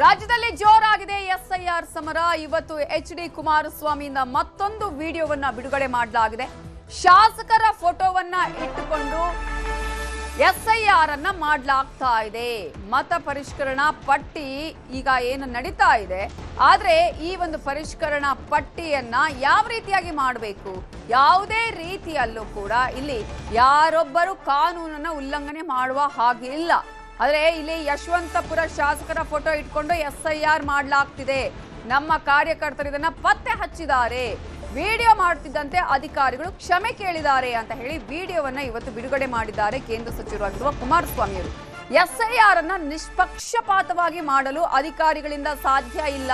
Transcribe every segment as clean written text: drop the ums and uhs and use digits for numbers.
ರಾಜ್ಯದಲ್ಲಿ ಜೋರಾಗಿದೆ ಎಸ್ಐಆರ್ ಸಮರ. ಇವತ್ತು ಎಚ್.ಡಿ. ಕುಮಾರಸ್ವಾಮಿಯಿಂದ ಮತ್ತೊಂದು ವಿಡಿಯೋವನ್ನ ಬಿಡುಗಡೆ ಮಾಡಲಾಗಿದೆ. ಶಾಸಕರ ಫೋಟೋವನ್ನ ಇಟ್ಟುಕೊಂಡು ಎಸ್ಐಆರ್ ಅನ್ನ ಮಾಡಲಾಗ್ತಾ ಇದೆ. ಮತ ಪರಿಷ್ಕರಣಾ ಪಟ್ಟಿ ಈಗ ಏನು ನಡೀತಾ ಇದೆ, ಆದ್ರೆ ಈ ಒಂದು ಪರಿಷ್ಕರಣಾ ಪಟ್ಟಿಯನ್ನ ಯಾವ ರೀತಿಯಾಗಿ ಮಾಡಬೇಕು, ಯಾವುದೇ ರೀತಿಯಲ್ಲೂ ಕೂಡ ಇಲ್ಲಿ ಯಾರೊಬ್ಬರು ಕಾನೂನನ್ನ ಉಲ್ಲಂಘನೆ ಮಾಡುವ ಹಾಗಿಲ್ಲ. ಆದ್ರೆ ಇಲ್ಲಿ ಯಶವಂತಪುರ ಶಾಸಕರ ಫೋಟೋ ಇಟ್ಕೊಂಡು ಎಸ್ಐಆರ್ ಮಾಡಲಾಗ್ತಿದೆ. ನಮ್ಮ ಕಾರ್ಯಕರ್ತರು ಇದನ್ನ ಪತ್ತೆ ಹಚ್ಚಿದ್ದಾರೆ. ವಿಡಿಯೋ ಮಾಡ್ತಿದ್ದಂತೆ ಅಧಿಕಾರಿಗಳು ಕ್ಷಮೆ ಕೇಳಿದ್ದಾರೆ ಅಂತ ಹೇಳಿ ವಿಡಿಯೋವನ್ನ ಇವತ್ತು ಬಿಡುಗಡೆ ಮಾಡಿದ್ದಾರೆ ಕೇಂದ್ರ ಸಚಿವರಾಗಿರುವ ಕುಮಾರಸ್ವಾಮಿ ಅವರು. ಎಸ್ಐಆರ್ ಅನ್ನ ನಿಷ್ಪಕ್ಷಪಾತವಾಗಿ ಮಾಡಲು ಅಧಿಕಾರಿಗಳಿಂದ ಸಾಧ್ಯ ಇಲ್ಲ.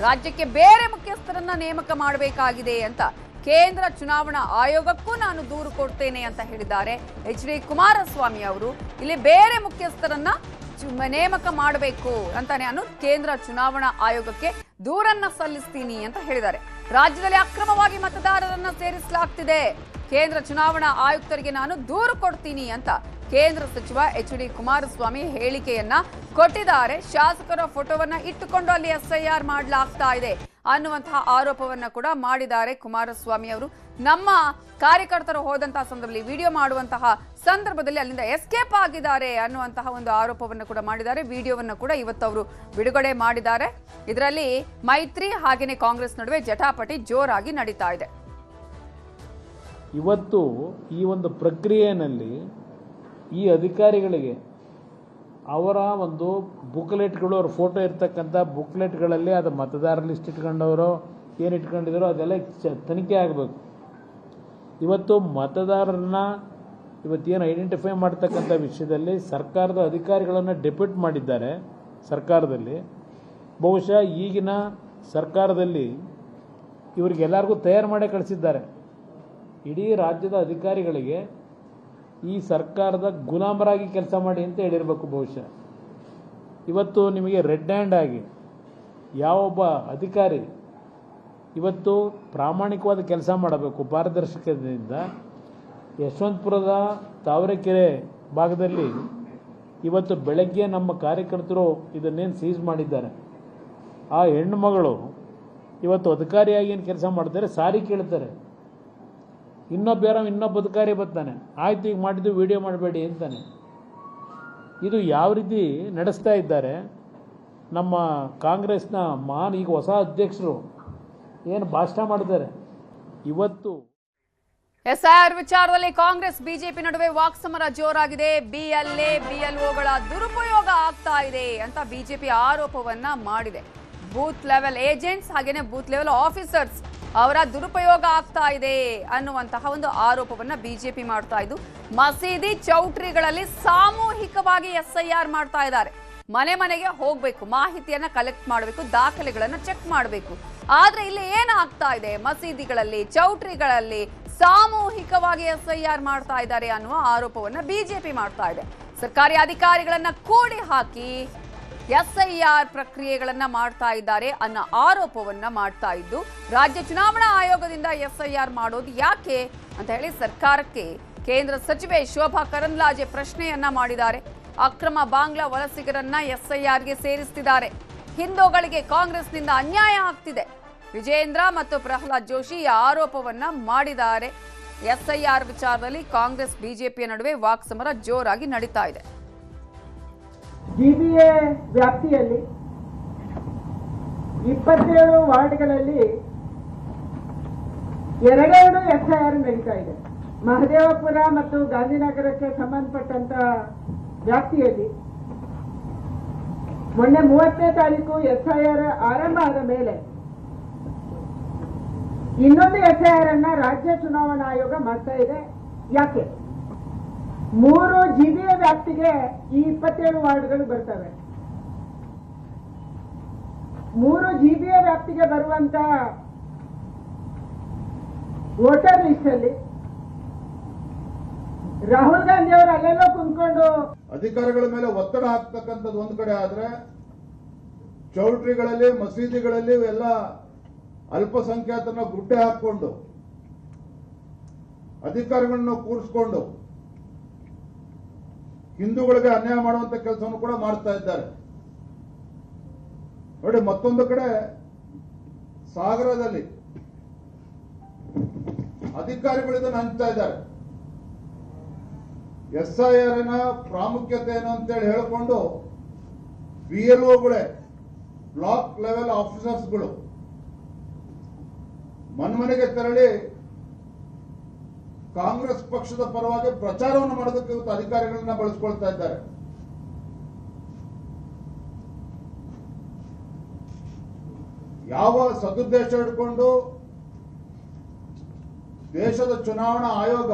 ರಾಜ್ಯಕ್ಕೆ ಬೇರೆ ಮುಖ್ಯಸ್ಥರನ್ನ ನೇಮಕ ಮಾಡಬೇಕಾಗಿದೆ ಅಂತ ಕೇಂದ್ರ ಚುನಾವಣಾ ಆಯೋಗಕ್ಕೂ ನಾನು ದೂರು ಕೊಡ್ತೇನೆ ಅಂತ ಹೇಳಿದ್ದಾರೆ ಎಚ್.ಡಿ. ಕುಮಾರಸ್ವಾಮಿ ಅವರು. ಇಲ್ಲಿ ಬೇರೆ ಮುಖ್ಯಸ್ಥರನ್ನ ನೇಮಕ ಮಾಡಬೇಕು ಅಂತ ನಾನು ಕೇಂದ್ರ ಚುನಾವಣಾ ಆಯೋಗಕ್ಕೆ ದೂರನ್ನ ಸಲ್ಲಿಸ್ತೀನಿ ಅಂತ ಹೇಳಿದ್ದಾರೆ. ರಾಜ್ಯದಲ್ಲಿ ಅಕ್ರಮವಾಗಿ ಮತದಾರರನ್ನ ಸೇರಿಸಲಾಗ್ತಿದೆ. ಕೇಂದ್ರ ಚುನಾವಣಾ ಆಯುಕ್ತರಿಗೆ ನಾನು ದೂರು ಕೊಡ್ತೀನಿ ಅಂತ ಕೇಂದ್ರ ಸಚಿವ ಎಚ್.ಡಿ. ಕುಮಾರಸ್ವಾಮಿ ಹೇಳಿಕೆಯನ್ನ ಕೊಟ್ಟಿದ್ದಾರೆ. ಶಾಸಕರ ಫೋಟೋವನ್ನ ಇಟ್ಟುಕೊಂಡು ಅಲ್ಲಿ ಎಸ್ಐಆರ್ ಮಾಡಲಾಗ್ತಾ ಇದೆ ಅನ್ನುವಂತಹ ಆರೋಪವನ್ನ ಕೂಡ ಮಾಡಿದ್ದಾರೆ ಕುಮಾರಸ್ವಾಮಿ ಅವರು. ನಮ್ಮ ಕಾರ್ಯಕರ್ತರು ಹೋದಂತಹ ಸಂದರ್ಭದಲ್ಲಿ ವಿಡಿಯೋ ಮಾಡುವಂತಹ ಸಂದರ್ಭದಲ್ಲಿ ಅಲ್ಲಿಂದ ಎಸ್ಕೇಪ್ ಆಗಿದ್ದಾರೆ ಅನ್ನುವಂತಹ ಒಂದು ಆರೋಪವನ್ನು ಕೂಡ ಮಾಡಿದ್ದಾರೆ. ವಿಡಿಯೋವನ್ನ ಕೂಡ ಇವತ್ತು ಅವರು ಬಿಡುಗಡೆ ಮಾಡಿದ್ದಾರೆ. ಇದರಲ್ಲಿ ಮೈತ್ರಿ ಹಾಗೇನೆ ಕಾಂಗ್ರೆಸ್ ನಡುವೆ ಜಟಾಪಟಿ ಜೋರಾಗಿ ನಡೀತಾ ಇದೆ. ಇವತ್ತು ಈ ಒಂದು ಪ್ರಕ್ರಿಯೆಯಲ್ಲಿ ಈ ಅಧಿಕಾರಿಗಳಿಗೆ ಅವರ ಒಂದು ಬುಕ್ಲೆಟ್ಗಳು, ಅವ್ರ ಫೋಟೋ ಇರ್ತಕ್ಕಂಥ ಬುಕ್ಲೆಟ್ಗಳಲ್ಲಿ ಅದು ಮತದಾರ ಲಿಸ್ಟ್ ಇಟ್ಕೊಂಡವರು ಏನು ಇಟ್ಕೊಂಡಿದ್ರು ಅದೆಲ್ಲ ತನಿಖೆ ಆಗಬೇಕು. ಇವತ್ತು ಮತದಾರರನ್ನ ಇವತ್ತೇನು ಐಡೆಂಟಿಫೈ ಮಾಡ್ತಕ್ಕಂಥ ವಿಷಯದಲ್ಲಿ ಸರ್ಕಾರದ ಅಧಿಕಾರಿಗಳನ್ನು ಡೆಪ್ಯೂಟ್ ಮಾಡಿದ್ದಾರೆ ಸರ್ಕಾರದಲ್ಲಿ. ಬಹುಶಃ ಈಗಿನ ಸರ್ಕಾರದಲ್ಲಿ ಇವರಿಗೆಲ್ಲರಿಗೂ ತಯಾರು ಮಾಡೇ ಕಳಿಸಿದ್ದಾರೆ. ಇಡೀ ರಾಜ್ಯದ ಅಧಿಕಾರಿಗಳಿಗೆ ಈ ಸರ್ಕಾರದ ಗುಲಾಮರಾಗಿ ಕೆಲಸ ಮಾಡಿ ಅಂತ ಹೇಳಿರಬೇಕು. ಬಹುಶಃ ಇವತ್ತು ನಿಮಗೆ ರೆಡ್ ಹ್ಯಾಂಡ್ ಆಗಿ ಯಾವೊಬ್ಬ ಅಧಿಕಾರಿ ಇವತ್ತು ಪ್ರಾಮಾಣಿಕವಾದ ಕೆಲಸ ಮಾಡಬೇಕು ಪಾರದರ್ಶಕತೆಯಿಂದ. ಯಶವಂತಪುರದ ತಾವರೆಕೆರೆ ಭಾಗದಲ್ಲಿ ಇವತ್ತು ಬೆಳಗ್ಗೆ ನಮ್ಮ ಕಾರ್ಯಕರ್ತರು ಇದನ್ನೇನು ಸೀಸ್ ಮಾಡಿದ್ದಾರೆ. ಆ ಹೆಣ್ಣು ಮಗಳು ಇವತ್ತು ಅಧಿಕಾರಿಯಾಗಿ ಏನು ಕೆಲಸ ಮಾಡ್ತಾರೆ, ಸಾರಿ ಕೇಳ್ತಾರೆ. ಇನ್ನೊಬ್ಬ ಅಧಿಕಾರಿ ಬರ್ತಾನೆ, ಆಯ್ತು ಈಗ ಮಾಡಿದ್ದು ವಿಡಿಯೋ ಮಾಡಬೇಡಿ ಅಂತಾನೆ. ಇದು ಯಾವ ರೀತಿ ನಡೆಸ್ತಾ ಇದ್ದಾರೆ ನಮ್ಮ ಕಾಂಗ್ರೆಸ್ನ ಮಹಾನ್ ಈಗ ಹೊಸ ಅಧ್ಯಕ್ಷರು ಏನು ಭಾಷಣ ಮಾಡಿದ್ದಾರೆ ಇವತ್ತು. ಎಸ್ಐಆರ್ ವಿಚಾರದಲ್ಲಿ ಕಾಂಗ್ರೆಸ್ ಬಿಜೆಪಿ ನಡುವೆ ವಾಕ್ಸಮರ ಜೋರಾಗಿದೆ. ಬಿಎಲ್ಎ ಬಿಎಲ್ಒಗಳ ದುರುಪಯೋಗ ಆಗ್ತಾ ಇದೆ ಅಂತ ಬಿಜೆಪಿ ಆರೋಪವನ್ನ ಮಾಡಿದೆ. ಬೂತ್ ಲೆವೆಲ್ ಏಜೆಂಟ್ಸ್ ಹಾಗೇನೆ ಬೂತ್ ಲೆವೆಲ್ ಆಫೀಸರ್ಸ್ ಅವರ ದುರುಪಯೋಗ ಆಗ್ತಾ ಇದೆ ಅನ್ನುವಂತಹ ಒಂದು ಆರೋಪವನ್ನ ಬಿಜೆಪಿ ಮಾಡ್ತಾ ಇದ್ದು, ಮಸೀದಿ ಚೌಟ್ರಿಗಳಲ್ಲಿ ಸಾಮೂಹಿಕವಾಗಿ ಎಸ್ಐಆರ್ ಮಾಡ್ತಾ ಇದ್ದಾರೆ. ಮನೆ ಮನೆಗೆ ಹೋಗ್ಬೇಕು, ಮಾಹಿತಿಯನ್ನ ಕಲೆಕ್ಟ್ ಮಾಡಬೇಕು, ದಾಖಲೆಗಳನ್ನ ಚೆಕ್ ಮಾಡಬೇಕು. ಆದ್ರೆ ಇಲ್ಲಿ ಏನಾಗ್ತಾ ಇದೆ, ಮಸೀದಿಗಳಲ್ಲಿ ಚೌಟ್ರಿಗಳಲ್ಲಿ ಸಾಮೂಹಿಕವಾಗಿ ಎಸ್ಐಆರ್ ಮಾಡ್ತಾ ಇದ್ದಾರೆ ಅನ್ನುವ ಆರೋಪವನ್ನ ಬಿಜೆಪಿ ಮಾಡ್ತಾ ಇದೆ. ಸರ್ಕಾರಿ ಅಧಿಕಾರಿಗಳನ್ನ ಕೂಡಿ ಹಾಕಿ ಎಸ್ಐಆರ್ ಪ್ರಕ್ರಿಯೆಗಳನ್ನ ಮಾಡ್ತಾ ಇದ್ದಾರೆ ಅನ್ನೋ ಆರೋಪವನ್ನ ಮಾಡ್ತಾ ಇದ್ದು, ರಾಜ್ಯ ಚುನಾವಣಾ ಆಯೋಗದಿಂದ ಎಸ್ಐಆರ್ ಮಾಡೋದು ಯಾಕೆ ಅಂತ ಹೇಳಿ ಸರ್ಕಾರಕ್ಕೆ ಕೇಂದ್ರ ಸಚಿವೆ ಶೋಭಾ ಕರಂದ್ಲಾಜೆ ಪ್ರಶ್ನೆಯನ್ನ ಮಾಡಿದ್ದಾರೆ. ಅಕ್ರಮ ಬಾಂಗ್ಲಾ ವಲಸಿಗರನ್ನ ಎಸ್ಐಆರ್ಗೆ ಸೇರಿಸ್ತಿದ್ದಾರೆ. ಹಿಂದೂಗಳಿಗೆ ಕಾಂಗ್ರೆಸ್ನಿಂದ ಅನ್ಯಾಯ ಆಗ್ತಿದೆ. ವಿಜೇಂದ್ರ ಮತ್ತು ಪ್ರಹ್ಲಾದ್ ಜೋಶಿ ಈ ಆರೋಪವನ್ನ ಮಾಡಿದ್ದಾರೆ. ಎಸ್ಐಆರ್ ವಿಚಾರದಲ್ಲಿ ಕಾಂಗ್ರೆಸ್ ಬಿಜೆಪಿಯ ನಡುವೆ ವಾಕ್ಸಮರ ಜೋರಾಗಿ ನಡೀತಾ ಇದೆ. ಜಿಬಿಎ ವ್ಯಾಪ್ತಿಯಲ್ಲಿ 27 ವಾರ್ಡ್ಗಳಲ್ಲಿ ಎರಡೆರಡು ಎಸ್ಐಆರ್ ನಡೀತಾ ಇದೆ. ಮಹದೇವಪುರ ಮತ್ತು ಗಾಂಧಿನಗರಕ್ಕೆ ಸಂಬಂಧಪಟ್ಟಂತ ವ್ಯಾಪ್ತಿಯಲ್ಲಿ ಮೊನ್ನೆ 30ನೇ ತಾರೀಕು ಎಸ್ಐಆರ್ ಆರಂಭ ಆದ ಮೇಲೆ ಇನ್ನೊಂದು ಎಸ್ಐಆರ್ ಅನ್ನ ರಾಜ್ಯ ಚುನಾವಣಾ ಆಯೋಗ ಮಾಡ್ತಾ ಇದೆ. ಯಾಕೆ? 3 ಜಿಬಿಎ ವ್ಯಾಪ್ತಿಗೆ ಈ 27 ವಾರ್ಡ್ಗಳು ಬರ್ತವೆ. 3 ಜಿಬಿಎ ವ್ಯಾಪ್ತಿಗೆ ಬರುವಂತ ವೋಟರ್ ಲಿಸ್ಟ್ ಅಲ್ಲಿ ರಾಹುಲ್ ಗಾಂಧಿ ಅವರು ಅಲ್ಲೆಲ್ಲೋ ಕುಂತ್ಕೊಂಡು ಅಧಿಕಾರಿಗಳ ಮೇಲೆ ಒತ್ತಡ ಹಾಕ್ತಕ್ಕಂಥದ್ದು ಒಂದು ಕಡೆ ಆದ್ರೆ, ಚೌಲ್ಟ್ರಿಗಳಲ್ಲಿ ಮಸೀದಿಗಳಲ್ಲಿ ಎಲ್ಲ ಅಲ್ಪಸಂಖ್ಯಾತರನ್ನ ಗುಡ್ಡೆ ಹಾಕೊಂಡು ಅಧಿಕಾರಿಗಳನ್ನ ಕೂರಿಸಿಕೊಂಡು ಹಿಂದೂಗಳಿಗೆ ಅನ್ಯಾಯ ಮಾಡುವಂತ ಕೆಲಸವನ್ನು ಕೂಡ ಮಾಡ್ತಾ ಇದ್ದಾರೆ. ನೋಡಿ, ಮತ್ತೊಂದು ಕಡೆ ಸಾಗರದಲ್ಲಿ ಅಧಿಕಾರಿಗಳು ಇದನ್ನು ಹಂಚ್ತಾ ಇದ್ದಾರೆ. SIR ನ ಪ್ರಾಮುಖ್ಯತೆ ಏನು ಅಂತೇಳಿ ಹೇಳಿಕೊಂಡು BLOಗಳೇ, ಬ್ಲಾಕ್ ಲೆವೆಲ್ ಆಫೀಸರ್ಸ್ಗಳು ಮನೆಗೆ ತೆರಳಿ ಕಾಂಗ್ರೆಸ್ ಪಕ್ಷದ ಪರವಾಗಿ ಪ್ರಚಾರವನ್ನು ಮಾಡೋದಕ್ಕೆ ಇವತ್ತು ಅಧಿಕಾರಿಗಳನ್ನ ಬಳಸ್ಕೊಳ್ತಾ ಇದ್ದಾರೆ. ಯಾವ ಸದುದ್ದೇಶ ಇಟ್ಕೊಂಡು ದೇಶದ ಚುನಾವಣಾ ಆಯೋಗ